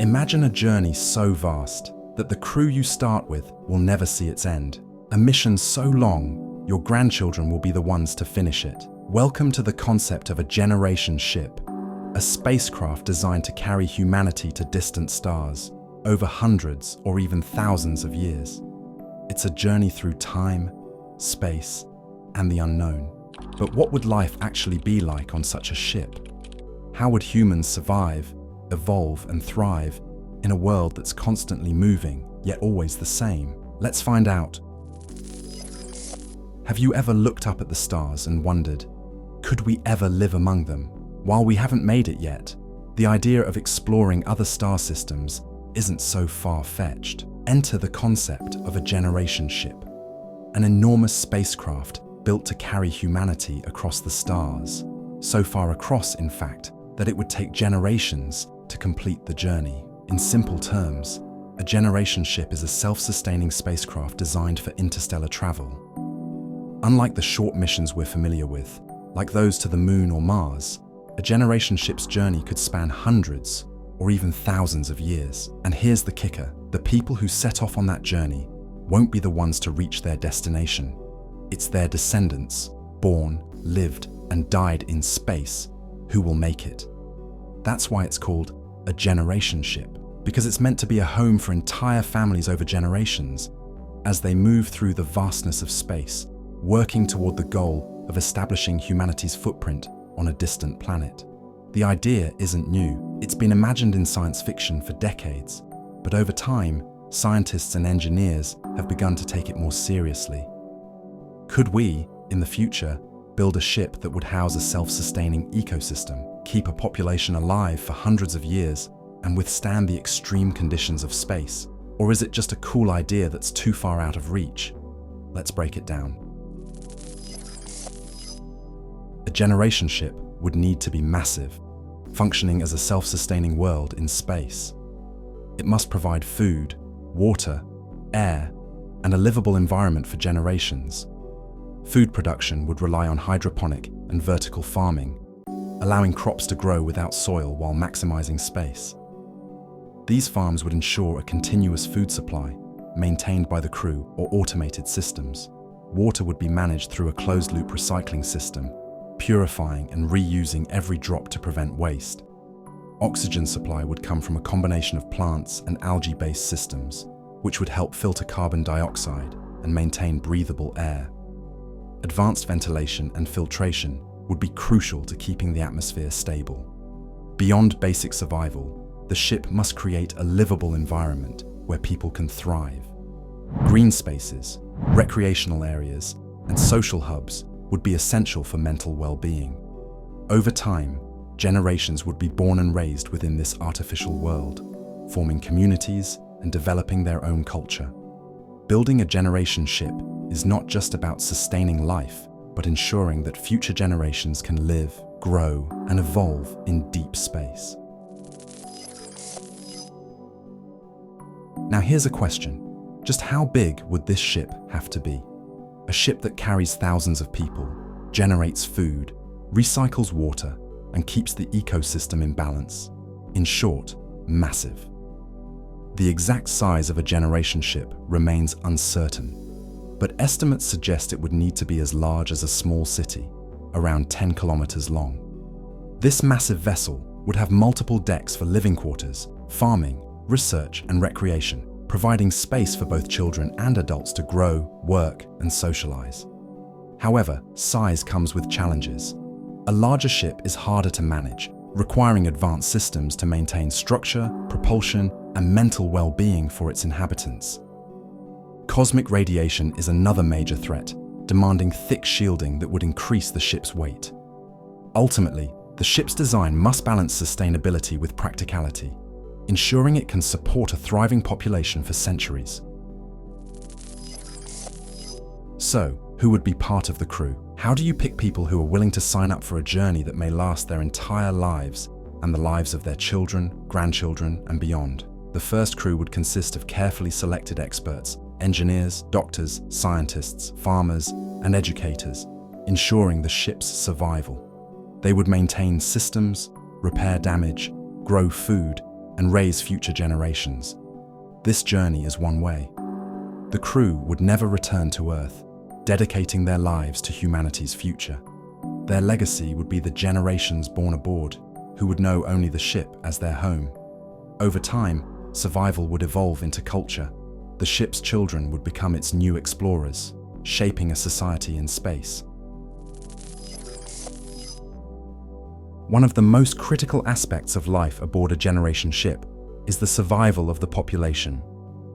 Imagine a journey so vast that the crew you start with will never see its end. A mission so long, your grandchildren will be the ones to finish it. Welcome to the concept of a generation ship, a spacecraft designed to carry humanity to distant stars over hundreds or even thousands of years. It's a journey through time, space, and the unknown. But what would life actually be like on such a ship? How would humans survive, evolve, and thrive in a world that's constantly moving, yet always the same? Let's find out. Have you ever looked up at the stars and wondered, could we ever live among them? While we haven't made it yet, the idea of exploring other star systems isn't so far-fetched. Enter the concept of a generation ship, an enormous spacecraft built to carry humanity across the stars. So far across, in fact, that it would take generations to complete the journey. In simple terms, a generation ship is a self-sustaining spacecraft designed for interstellar travel. Unlike the short missions we're familiar with, like those to the Moon or Mars, a generation ship's journey could span hundreds or even thousands of years. And here's the kicker: the people who set off on that journey won't be the ones to reach their destination. It's their descendants, born, lived, and died in space, who will make it. That's why it's called a generation ship, because it's meant to be a home for entire families over generations as they move through the vastness of space, working toward the goal of establishing humanity's footprint on a distant planet. The idea isn't new. It's been imagined in science fiction for decades, but over time, scientists and engineers have begun to take it more seriously. Could we, in the future, build a ship that would house a self-sustaining ecosystem, keep a population alive for hundreds of years, and withstand the extreme conditions of space? Or is it just a cool idea that's too far out of reach? Let's break it down. A generation ship would need to be massive, functioning as a self-sustaining world in space. It must provide food, water, air, and a livable environment for generations. Food production would rely on hydroponic and vertical farming, allowing crops to grow without soil while maximizing space. These farms would ensure a continuous food supply, maintained by the crew or automated systems. Water would be managed through a closed-loop recycling system, purifying and reusing every drop to prevent waste. Oxygen supply would come from a combination of plants and algae-based systems, which would help filter carbon dioxide and maintain breathable air. Advanced ventilation and filtration would be crucial to keeping the atmosphere stable. Beyond basic survival, the ship must create a livable environment where people can thrive. Green spaces, recreational areas, and social hubs would be essential for mental well-being. Over time, generations would be born and raised within this artificial world, forming communities and developing their own culture. Building a generation ship is not just about sustaining life, but ensuring that future generations can live, grow, and evolve in deep space. Now here's a question. Just how big would this ship have to be? A ship that carries thousands of people, generates food, recycles water, and keeps the ecosystem in balance. In short, massive. The exact size of a generation ship remains uncertain, but estimates suggest it would need to be as large as a small city, around 10 kilometers long. This massive vessel would have multiple decks for living quarters, farming, research, and recreation, providing space for both children and adults to grow, work, and socialize. However, size comes with challenges. A larger ship is harder to manage, requiring advanced systems to maintain structure, propulsion, and mental well-being for its inhabitants. Cosmic radiation is another major threat, demanding thick shielding that would increase the ship's weight. Ultimately, the ship's design must balance sustainability with practicality, ensuring it can support a thriving population for centuries. So, who would be part of the crew? How do you pick people who are willing to sign up for a journey that may last their entire lives and the lives of their children, grandchildren, and beyond? The first crew would consist of carefully selected experts, engineers, doctors, scientists, farmers, and educators, ensuring the ship's survival. They would maintain systems, repair damage, grow food, and raise future generations. This journey is one way. The crew would never return to Earth, dedicating their lives to humanity's future. Their legacy would be the generations born aboard, who would know only the ship as their home. Over time, survival would evolve into culture. The ship's children would become its new explorers, shaping a society in space. One of the most critical aspects of life aboard a generation ship is the survival of the population.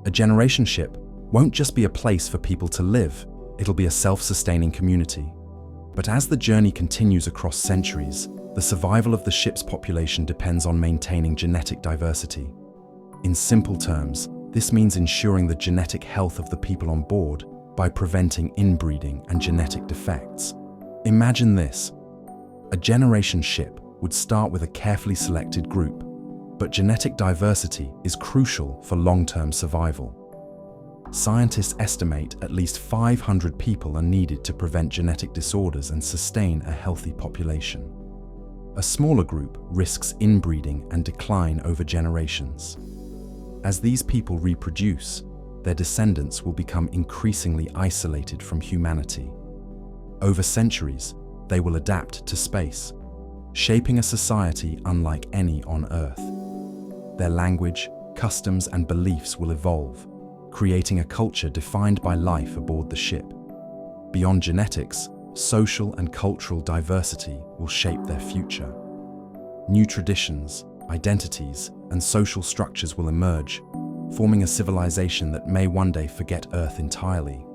A generation ship won't just be a place for people to live, it'll be a self-sustaining community. But as the journey continues across centuries, the survival of the ship's population depends on maintaining genetic diversity. In simple terms, this means ensuring the genetic health of the people on board by preventing inbreeding and genetic defects. Imagine this. A generation ship would start with a carefully selected group, but genetic diversity is crucial for long-term survival. Scientists estimate at least 500 people are needed to prevent genetic disorders and sustain a healthy population. A smaller group risks inbreeding and decline over generations. As these people reproduce, their descendants will become increasingly isolated from humanity. Over centuries, they will adapt to space, shaping a society unlike any on Earth. Their language, customs, and beliefs will evolve, creating a culture defined by life aboard the ship. Beyond genetics, social and cultural diversity will shape their future. New traditions, identities, and social structures will emerge, forming a civilization that may one day forget Earth entirely.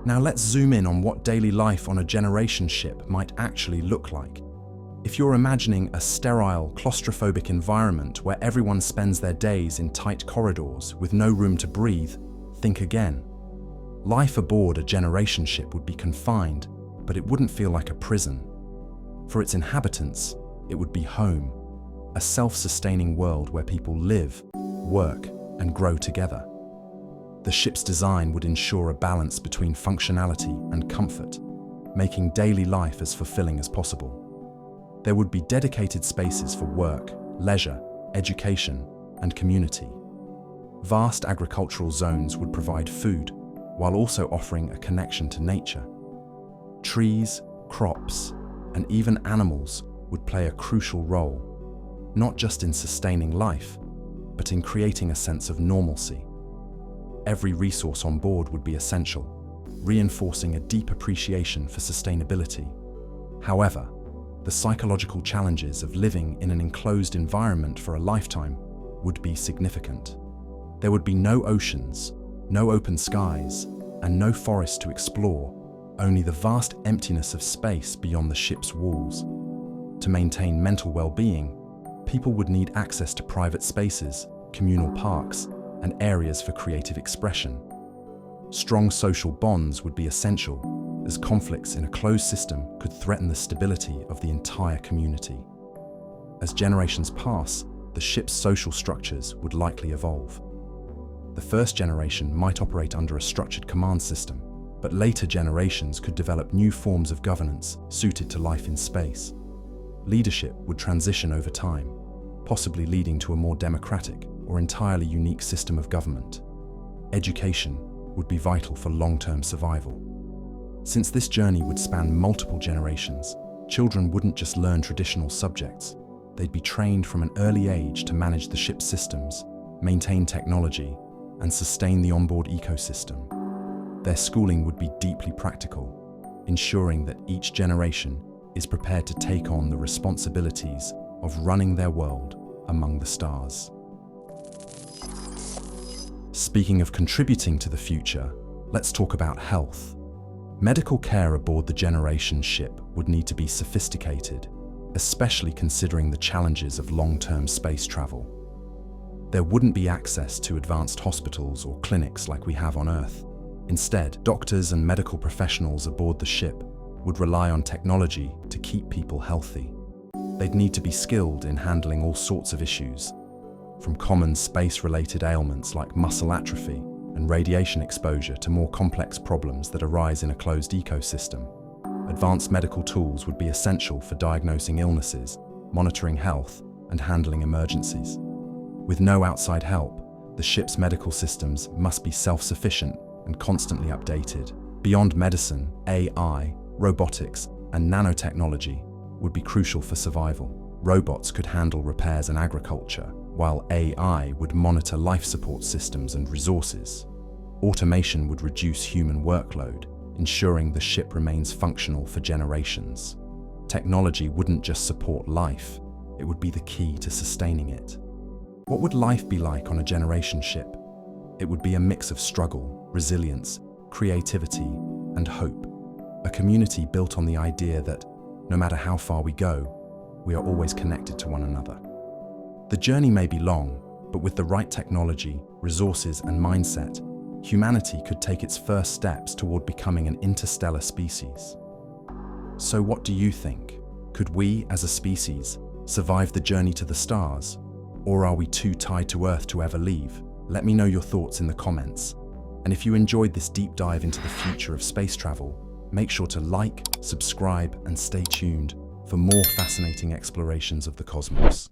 Now let's zoom in on what daily life on a generation ship might actually look like. If you're imagining a sterile, claustrophobic environment where everyone spends their days in tight corridors with no room to breathe, think again. Life aboard a generation ship would be confined, but it wouldn't feel like a prison. For its inhabitants, it would be home, a self-sustaining world where people live, work, and grow together. The ship's design would ensure a balance between functionality and comfort, making daily life as fulfilling as possible. There would be dedicated spaces for work, leisure, education, and community. Vast agricultural zones would provide food, while also offering a connection to nature. Trees, crops, and even animals would play a crucial role, not just in sustaining life, but in creating a sense of normalcy. Every resource on board would be essential, reinforcing a deep appreciation for sustainability. However, the psychological challenges of living in an enclosed environment for a lifetime would be significant. There would be no oceans, no open skies, and no forest to explore, only the vast emptiness of space beyond the ship's walls. To maintain mental well-being, people would need access to private spaces, communal parks, and areas for creative expression. Strong social bonds would be essential, as conflicts in a closed system could threaten the stability of the entire community. As generations pass, the ship's social structures would likely evolve. The first generation might operate under a structured command system, but later generations could develop new forms of governance suited to life in space. Leadership would transition over time, possibly leading to a more democratic or entirely unique system of government. Education would be vital for long-term survival. Since this journey would span multiple generations, children wouldn't just learn traditional subjects. They'd be trained from an early age to manage the ship's systems, maintain technology, and sustain the onboard ecosystem. Their schooling would be deeply practical, ensuring that each generation is prepared to take on the responsibilities of running their world among the stars. Speaking of contributing to the future, let's talk about health. Medical care aboard the generation ship would need to be sophisticated, especially considering the challenges of long-term space travel. There wouldn't be access to advanced hospitals or clinics like we have on Earth. Instead, doctors and medical professionals aboard the ship would rely on technology to keep people healthy. They'd need to be skilled in handling all sorts of issues, from common space-related ailments like muscle atrophy and radiation exposure to more complex problems that arise in a closed ecosystem. Advanced medical tools would be essential for diagnosing illnesses, monitoring health, and handling emergencies. With no outside help, the ship's medical systems must be self-sufficient and constantly updated. Beyond medicine, AI, robotics, and nanotechnology would be crucial for survival. Robots could handle repairs and agriculture, while AI would monitor life support systems and resources. Automation would reduce human workload, ensuring the ship remains functional for generations. Technology wouldn't just support life, it would be the key to sustaining it. What would life be like on a generation ship? It would be a mix of struggle, resilience, creativity, and hope. A community built on the idea that, no matter how far we go, we are always connected to one another. The journey may be long, but with the right technology, resources, and mindset, humanity could take its first steps toward becoming an interstellar species. So what do you think? Could we, as a species, survive the journey to the stars? Or are we too tied to Earth to ever leave? Let me know your thoughts in the comments. And if you enjoyed this deep dive into the future of space travel, make sure to like, subscribe, and stay tuned for more fascinating explorations of the cosmos.